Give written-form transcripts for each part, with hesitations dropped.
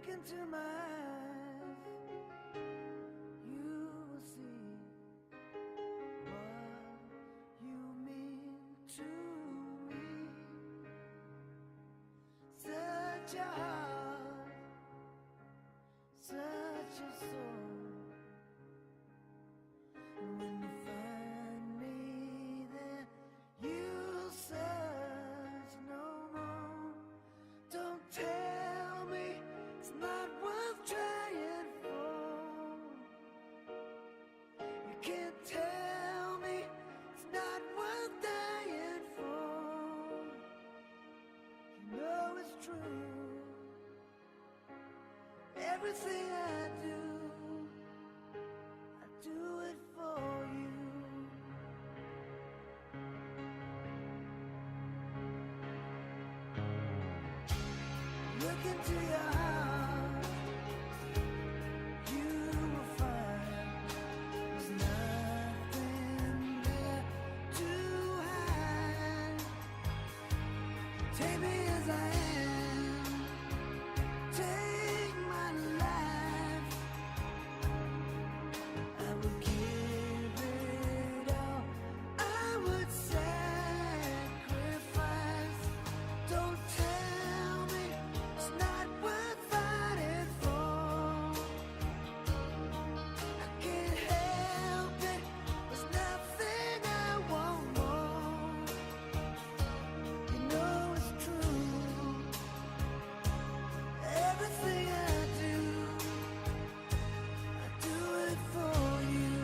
Look into my eyes, you will see what you mean to me. Such a heart, such a soul. And when you find me there, you'll search no more. Don't tell me it's not worth trying for. You can't tell me it's not worth dying for. You know it's true. Everything I do it for you. Look into your heart, you will find there's nothing there to hide. Take me as I am, take my life. I would give it all, I would sacrifice. Don't tell me it's not worth fighting for. I can't help it, there's nothing I want more. You know it's true. Everything I do it for you.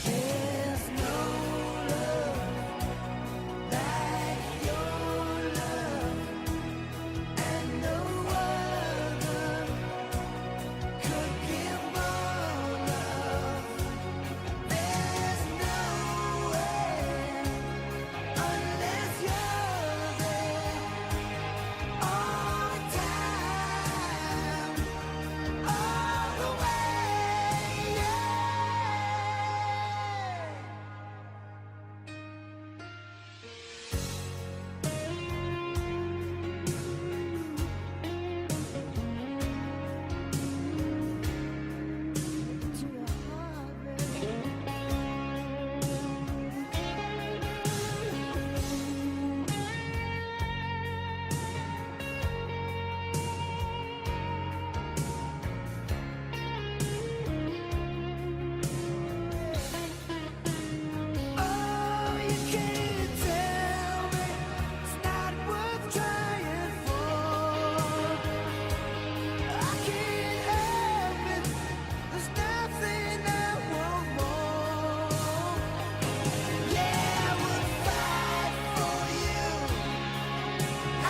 There's no love like your love, and no other could give more love. There's no way unless you're there all the time, all the way. To your heart, baby. Oh, you can't tell me it's not worth trying for. I can't help it, there's nothing I want more. Yeah, I would fight for you,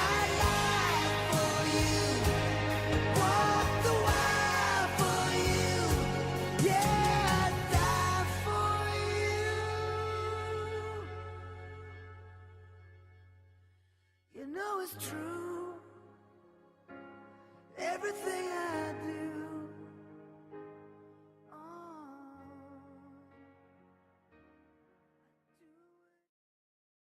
I'd lie for you, walk the wire for you. Yeah, I'd die for you. You know it's true. Everything I